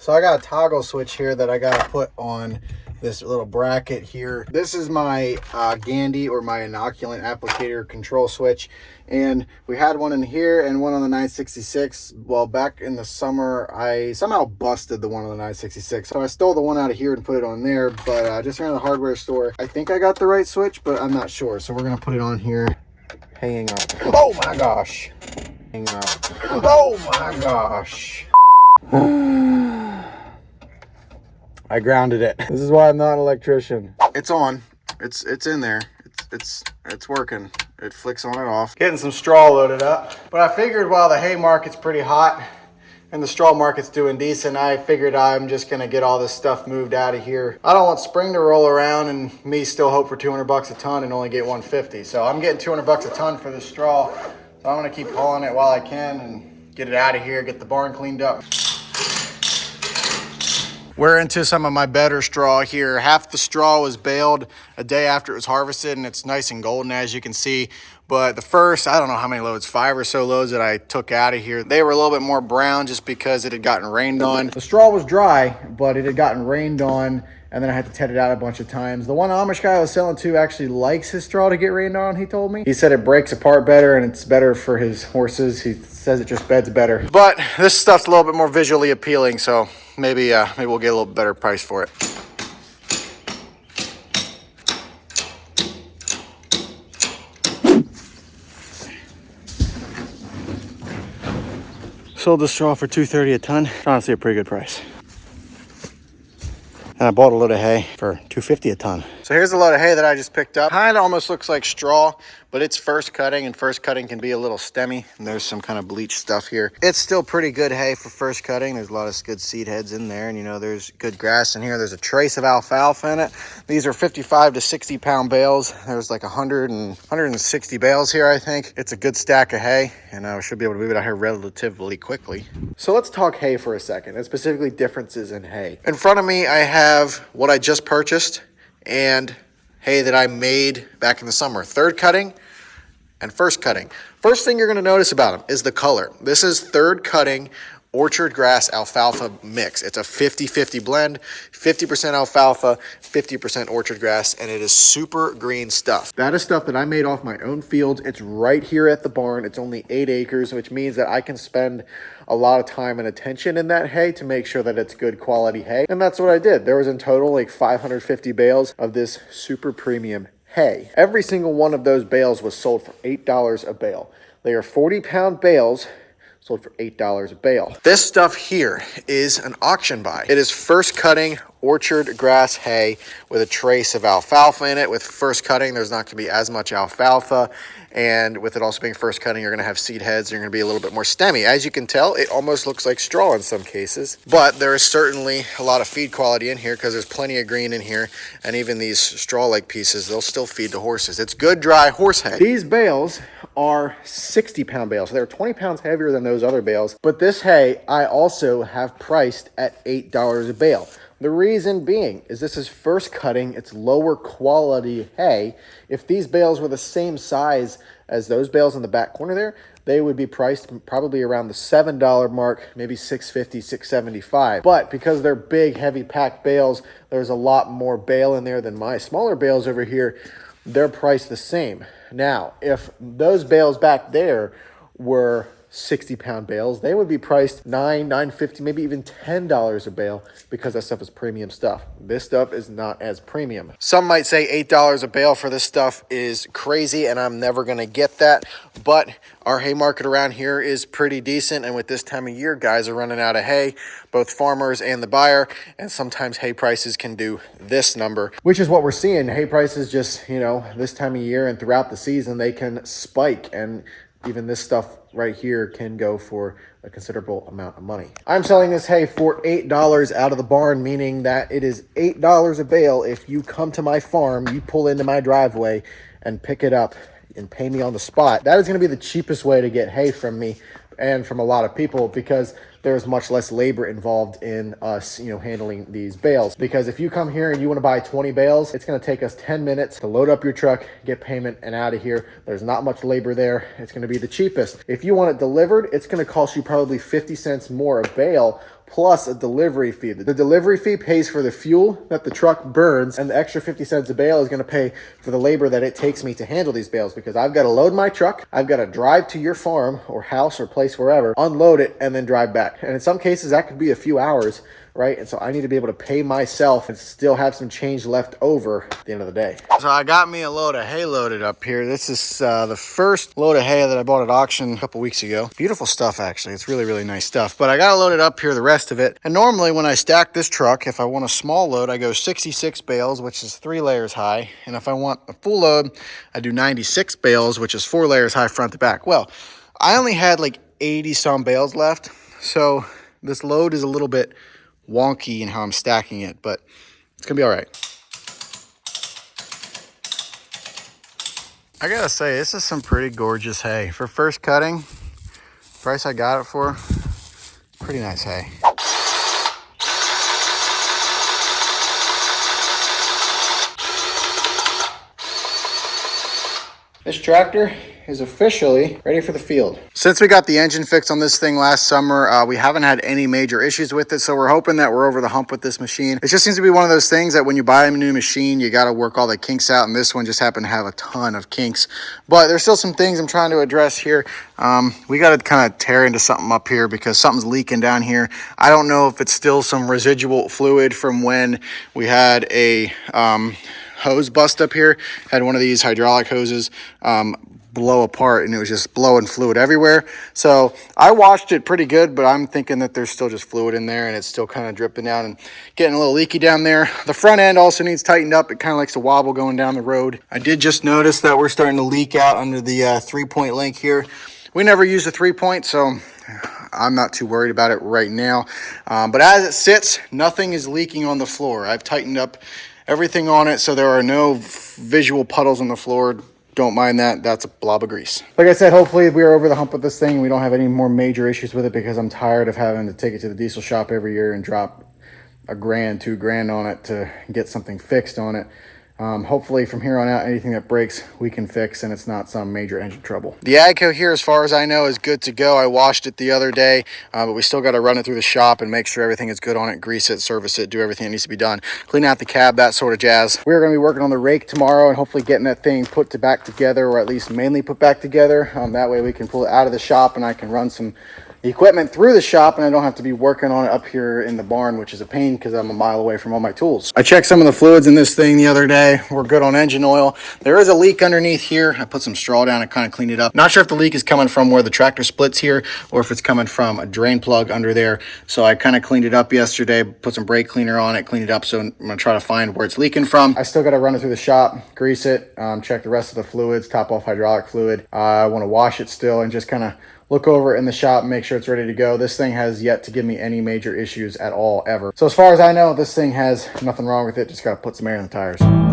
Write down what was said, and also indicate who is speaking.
Speaker 1: So I got a toggle switch here that I got to put on this little bracket here. This is my Gandy, or my inoculant applicator control switch. And we had one in here and one on the 966. Well, back in the summer, I somehow busted the one on the 966. So I stole the one out of here and put it on there, but I just ran to the hardware store. I think I got the right switch, but I'm not sure. So we're going to put it on here. Hanging up. Oh my gosh. Hanging up. Oh my gosh. I grounded it. This is why I'm not an electrician. It's on. It's in there. It's working. It flicks on and off. Getting some straw loaded up. But I figured while the hay market's pretty hot and the straw market's doing decent, I figured I'm just gonna get all this stuff moved out of here. I don't want spring to roll around and me still hope for 200 bucks a ton and only get 150. So I'm getting 200 bucks a ton for this straw. So I'm gonna keep hauling it while I can and get it out of here, get the barn cleaned up. We're into some of my better straw here. Half the straw was baled a day after it was harvested, and it's nice and golden, as you can see. But the first, I don't know how many loads, 5 or so loads that I took out of here, they were a little bit more brown just because it had gotten rained on. The straw was dry, but it had gotten rained on, and then I had to tet it out a bunch of times. The one Amish guy I was selling to actually likes his straw to get rained on, he told me. He said it breaks apart better and it's better for his horses. He says it just beds better. But this stuff's a little bit more visually appealing, so maybe we'll get a little better price for it. Sold the straw for $230 a ton. Honestly, a pretty good price. And I bought a load of hay for $250 a ton. So here's a load of hay that I just picked up. Kind of almost looks like straw, but it's first cutting, and first cutting can be a little stemmy. And there's some kind of bleach stuff here. It's still pretty good hay for first cutting. There's a lot of good seed heads in there, and you know, there's good grass in here. There's a trace of alfalfa in it. These are 55 to 60 pound bales. There's like 160 bales here, I think. It's a good stack of hay, and I should be able to move it out here relatively quickly. So let's talk hay for a second, and specifically differences in hay. In front of me, I have what I just purchased and hay that I made back in the summer. Third cutting and first cutting. First thing you're going to notice about them is the color. This is third cutting orchard grass alfalfa mix. It's a 50-50 blend, 50% alfalfa, 50% orchard grass, and it is super green stuff. That is stuff that I made off my own fields. It's right here at the barn. It's only 8 acres, which means that I can spend a lot of time and attention in that hay to make sure that it's good quality hay. And that's what I did. There was in total like 550 bales of this super premium hay. Every single one of those bales was sold for $8 a bale. They are 40-pound bales, sold for $8 a bale. This stuff here is an auction buy. It is first cutting orchard grass hay with a trace of alfalfa in it. With first cutting, there's not going to be as much alfalfa. And with it also being first cutting, you're going to have seed heads. You're going to be a little bit more stemmy. As you can tell, it almost looks like straw in some cases. But there is certainly a lot of feed quality in here because there's plenty of green in here. And even these straw-like pieces, they'll still feed the horses. It's good, dry horse hay. These bales are 60-pound bales. So they're 20 pounds heavier than those other bales. But this hay, I also have priced at $8 a bale. The reason being is this is first cutting, it's lower quality hay. If these bales were the same size as those bales in the back corner there, they would be priced probably around the $7 mark, maybe $6.50, $6.75. But because they're big, heavy packed bales, there's a lot more bale in there than my smaller bales over here. They're priced the same. Now, if those bales back there were 60-pound bales, they would be priced $9, $9.50, maybe even $10 a bale because that stuff is premium stuff. This stuff is not as premium. Some might say $8 a bale for this stuff is crazy, and I'm never going to get that. But our hay market around here is pretty decent, and with this time of year, guys are running out of hay, both farmers and the buyer, and sometimes hay prices can do this number, which is what we're seeing. Hay prices just, you know, this time of year and throughout the season, they can spike, and even this stuff right here can go for a considerable amount of money. I'm selling this hay for $8 out of the barn, meaning that it is $8 a bale. If you come to my farm, you pull into my driveway and pick it up and pay me on the spot, that is going to be the cheapest way to get hay from me and from a lot of people, because there's much less labor involved in us, you know, handling these bales. Because if you come here and you want to buy 20 bales, it's going to take us 10 minutes to load up your truck, get payment, and out of here. There's not much labor there. It's going to be the cheapest. If you want it delivered, it's going to cost you probably 50 cents more a bale, plus a delivery fee. The delivery fee pays for the fuel that the truck burns, and the extra 50 cents a bale is going to pay for the labor that it takes me to handle these bales, because I've got to load my truck, I've got to drive to your farm or house or place wherever, unload it, and then drive back. And in some cases that could be a few hours, right? And so I need to be able to pay myself and still have some change left over at the end of the day. So I got me a load of hay loaded up here. This is the first load of hay that I bought at auction a couple weeks ago. Beautiful stuff, actually. It's really, really nice stuff. But I got to load it up here, the rest of it. And normally when I stack this truck, if I want a small load, I go 66 bales, which is 3 layers high. And if I want a full load, I do 96 bales, which is 4 layers high front to back. Well, I only had like 80 some bales left. So this load is a little bit wonky in how I'm stacking it, but it's gonna be all right. I gotta say, this is some pretty gorgeous hay. For first cutting, price I got it for, pretty nice hay. This tractor is officially ready for the field. Since we got the engine fixed on this thing last summer, we haven't had any major issues with it, so we're hoping that we're over the hump with this machine. It just seems to be one of those things that when you buy a new machine, you got to work all the kinks out, and this one just happened to have a ton of kinks. But there's still some things I'm trying to address here. We got to kind of tear into something up here because something's leaking down here. I don't know if it's still some residual fluid from when we had a hose bust up here. Had one of these hydraulic hoses blow apart, and it was just blowing fluid everywhere. So I washed it pretty good, but I'm thinking that there's still just fluid in there and it's still kind of dripping down and getting a little leaky down there. The front end also needs tightened up. It kind of likes to wobble going down the road. I did just notice that we're starting to leak out under the 3-point link here. We never use a 3-point, so I'm not too worried about it right now. But as it sits, nothing is leaking on the floor. I've tightened up everything on it, so there are no visual puddles on the floor. Don't mind that. That's a blob of grease. Like I said, hopefully we're over the hump with this thing. We don't have any more major issues with it, because I'm tired of having to take it to the diesel shop every year and drop $1,000, $2,000 on it to get something fixed on it. Hopefully from here on out, anything that breaks we can fix, and it's not some major engine trouble. The AGCO here, as far as I know, is good to go. I washed it the other day, but we still got to run it through the shop and make sure everything is good on it, grease it, service it, do everything that needs to be done, clean out the cab, that sort of jazz. We're going to be working on the rake tomorrow and hopefully getting that thing put back together, or at least mainly put back together. That way we can pull it out of the shop and I can run some equipment through the shop, and I don't have to be working on it up here in the barn, which is a pain because I'm a mile away from all my tools. I checked some of the fluids in this thing the other day. We're good on engine oil. There is a leak underneath here. I put some straw down and kind of cleaned it up. Not sure if the leak is coming from where the tractor splits here or if it's coming from a drain plug under there. So I kind of cleaned it up yesterday, put some brake cleaner on it, cleaned it up. So I'm gonna try to find where it's leaking from. I still got to run it through the shop, grease it, check the rest of the fluids, top off hydraulic fluid. I want to wash it still and just kind of look over it in the shop and make sure it's ready to go. This thing has yet to give me any major issues at all, ever. So as far as I know, this thing has nothing wrong with it. Just got to put some air in the tires.